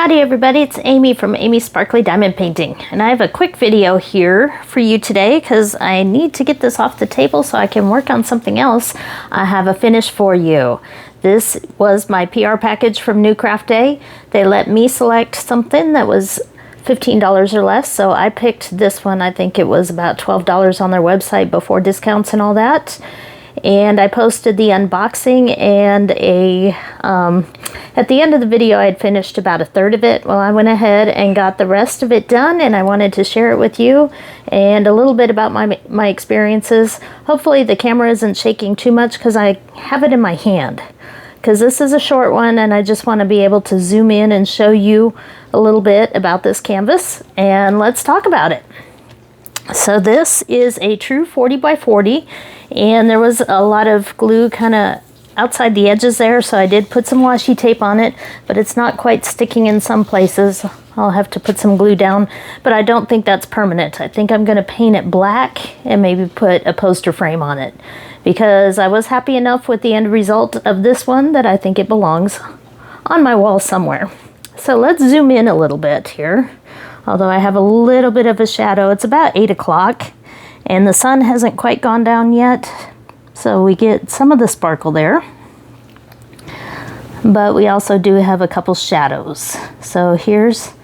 Howdy everybody, it's Amy from Amy's Sparkly Diamond Painting, and I have a quick video here for you today because I need to get this off the table so I can work on something else. I have a finish for you. This was my PR package from Newcraftday. They let me select something that was $15 or less, so I picked this one. I think it was about $12 on their website before discounts and all that. And I posted the unboxing, and at the end of the video I had finished about a third of it. Well, I went ahead and got the rest of it done, and I wanted to share it with you and a little bit about my experiences. Hopefully the camera isn't shaking too much because I have it in my hand, because this is a short one and I just want to be able to zoom in and show you a little bit about this canvas, and let's talk about it. So this is a true 40 by 40, and there was a lot of glue kind of outside the edges there, so I did put some washi tape on it, but it's not quite sticking in some places. I'll have to put some glue down, but I don't think that's permanent. I think I'm going to paint it black and maybe put a poster frame on it, because I was happy enough with the end result of this one that I think it belongs on my wall somewhere. So let's zoom in a little bit here. Although I have a little bit of a shadow. It's about 8 o'clock and the sun hasn't quite gone down yet, so we get some of the sparkle there, but we also do have a couple shadows. So here's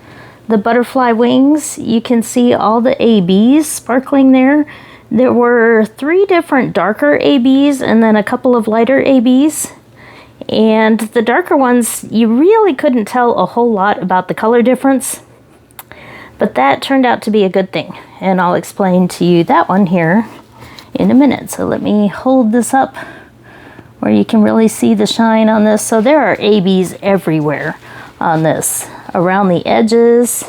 the butterfly wings. You can see all the ABs sparkling there. There were 3 different darker ABs and then a couple of lighter ABs, and the darker ones you really couldn't tell a whole lot about the color difference. But that turned out to be a good thing, and I'll explain to you that one here in a minute. So let me hold this up where you can really see the shine on this. So there are ABs everywhere on this, around the edges,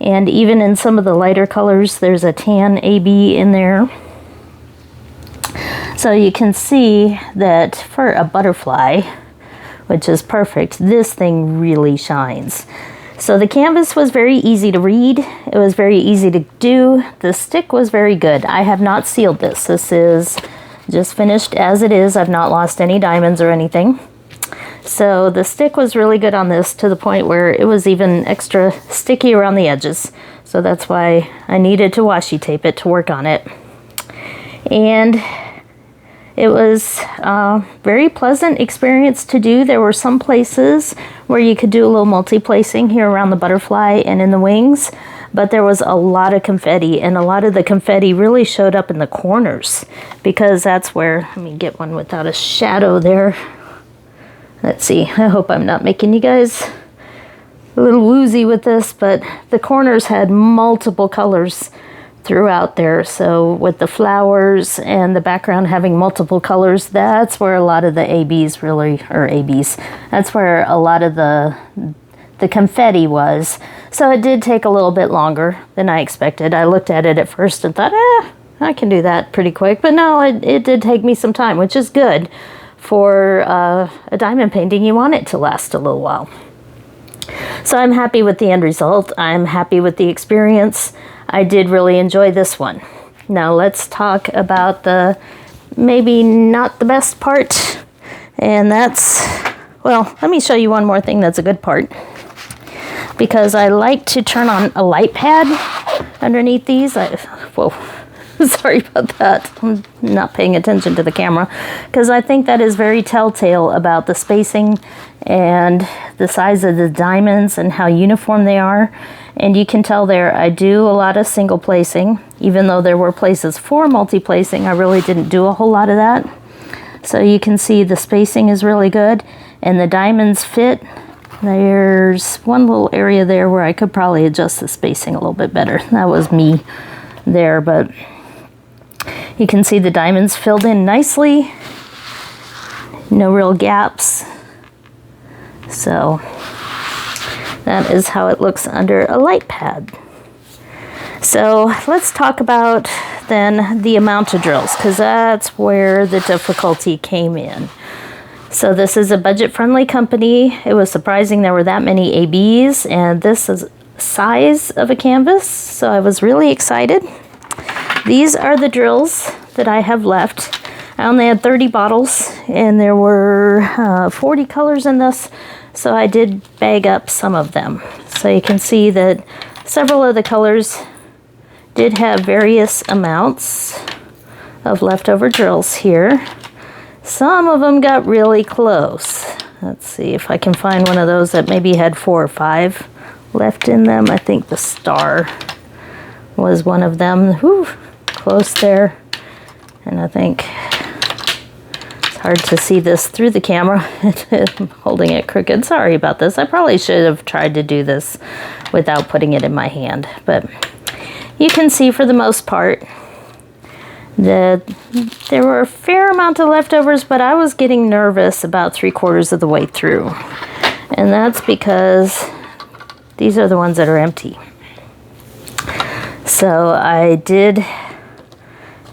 and even in some of the lighter colors there's a tan AB in there. So you can see that for a butterfly, which is perfect, this thing really shines. So the canvas was very easy to read. It was very easy to do. The stick was very good. I have not sealed this. This is just finished as it is. I've not lost any diamonds or anything. So the stick was really good on this, to the point where it was even extra sticky around the edges. So that's why I needed to washi tape it to work on it. And it was a very pleasant experience to do. There were some places where you could do a little multi-placing here around the butterfly and in the wings, but there was a lot of confetti, and a lot of the confetti really showed up in the corners, because that's where, let me get one without a shadow there. Let's see, I hope I'm not making you guys a little woozy with this, but the corners had multiple colors throughout there. So with the flowers and the background having multiple colors, that's where a lot of the ABs really, or ABs, that's where a lot of the confetti was. So it did take a little bit longer than I expected. I looked at it at first and thought, I can do that pretty quick, but no, it did take me some time, which is good for a diamond painting. You want it to last a little while. So I'm happy with the end result. I'm happy with the experience. I did really enjoy this one. Now let's talk about the maybe not the best part, and that's, well, let me show you one more thing that's a good part, because I like to turn on a light pad underneath these. Whoa, sorry about that. I'm not paying attention to the camera, because I think that is very telltale about the spacing and the size of the diamonds and how uniform they are. And you can tell there I do a lot of single placing. Even though there were places for multi-placing, I really didn't do a whole lot of that. So you can see the spacing is really good, and the diamonds fit. There's one little area there where I could probably adjust the spacing a little bit better. That was me there, but you can see the diamonds filled in nicely. No real gaps. So that is how it looks under a light pad. So let's talk about then the amount of drills, because that's where the difficulty came in. So this is a budget-friendly company. It was surprising there were that many ABs, and this is size of a canvas, so I was really excited. These are the drills that I have left. I only had 30 bottles, and there were 40 colors in this. so I did bag up some of them. So you can see that several of the colors did have various amounts of leftover drills here. Some of them got really close. Let's see if I can find one of those that maybe had 4 or 5 left in them. I think the star was one of them. Whew, close there. And I think it's hard to see this through the camera. I'm holding it crooked. Sorry about this. I probably should have tried to do this without putting it in my hand. But you can see for the most part that there were a fair amount of leftovers, but I was getting nervous about 3/4 of the way through. And that's because these are the ones that are empty. So I did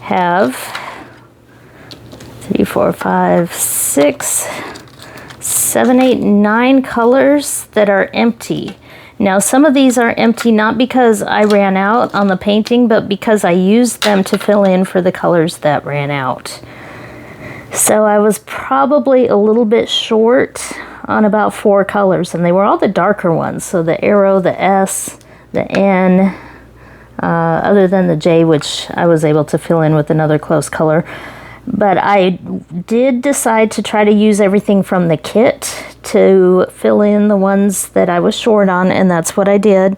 have 3, 4, 5, 6, 7, 8, 9 colors that are empty. Now some of these are empty not because I ran out on the painting, but because I used them to fill in for the colors that ran out. So I was probably a little bit short on about 4 colors, and they were all the darker ones. So the arrow, the S, the N, other than the J, which I was able to fill in with another close color. But I did decide to try to use everything from the kit to fill in the ones that I was short on, and that's what I did,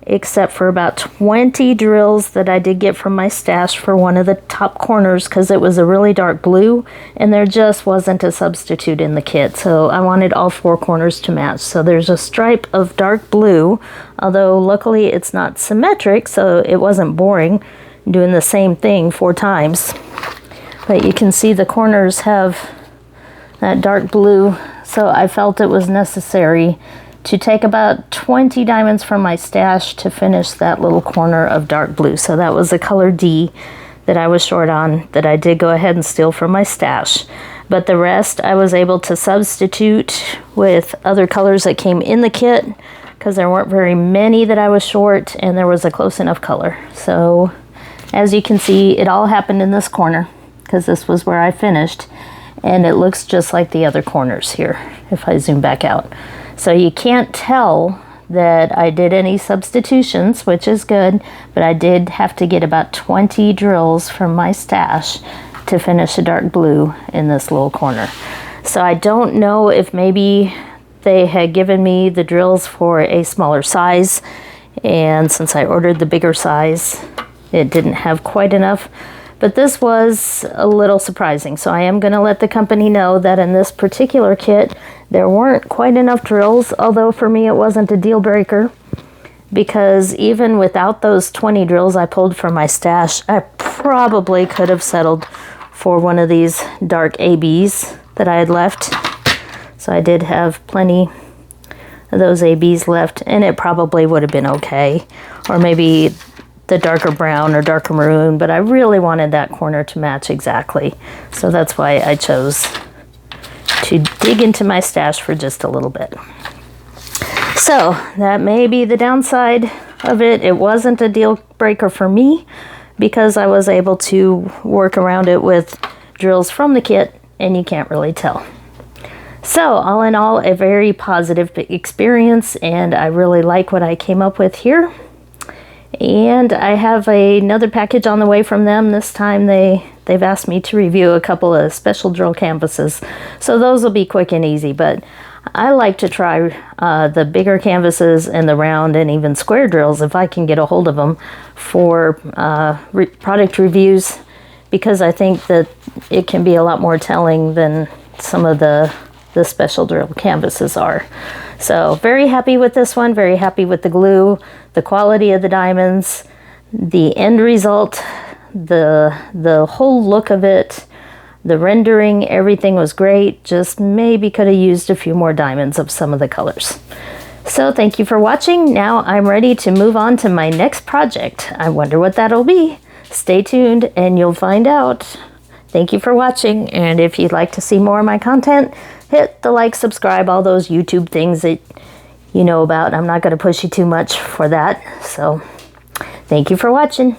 except for about 20 drills that I did get from my stash for one of the top corners because it was a really dark blue and there just wasn't a substitute in the kit. So I wanted all 4 corners to match. So there's a stripe of dark blue, although luckily it's not symmetric, so it wasn't boring doing the same thing 4 times. But you can see the corners have that dark blue, so I felt it was necessary to take about 20 diamonds from my stash to finish that little corner of dark blue. So that was the color D that I was short on, that I did go ahead and steal from my stash. But the rest I was able to substitute with other colors that came in the kit because there weren't very many that I was short and there was a close enough color. So as you can see, it all happened in this corner because this was where I finished, and it looks just like the other corners here if I zoom back out. So you can't tell that I did any substitutions, which is good, but I did have to get about 20 drills from my stash to finish a dark blue in this little corner. So I don't know if maybe they had given me the drills for a smaller size, and since I ordered the bigger size, it didn't have quite enough. But this was a little surprising, so I am going to let the company know that in this particular kit, there weren't quite enough drills, although for me it wasn't a deal breaker, because even without those 20 drills I pulled from my stash, I probably could have settled for one of these dark ABs that I had left. So I did have plenty of those ABs left, and it probably would have been okay. Or maybe the darker brown or darker maroon, but I really wanted that corner to match exactly. So that's why I chose to dig into my stash for just a little bit. So that may be the downside of it. It wasn't a deal breaker for me because I was able to work around it with drills from the kit, and you can't really tell. So all in all, a very positive experience, and I really like what I came up with here. And I have another package on the way from them. This time they've asked me to review a couple of special drill canvases. So those will be quick and easy, but I like to try the bigger canvases and the round and even square drills if I can get a hold of them for product reviews, because I think that it can be a lot more telling than some of the special drill canvases are. So very happy with this one, very happy with the glue, the quality of the diamonds, the end result, the whole look of it, the rendering, everything was great. Just maybe could have used a few more diamonds of some of the colors. So thank you for watching. Now I'm ready to move on to my next project. I wonder what that'll be. Stay tuned and you'll find out. Thank you for watching, and if you'd like to see more of my content, hit the like, subscribe, all those YouTube things that you know about. I'm not going to push you too much for that. So thank you for watching.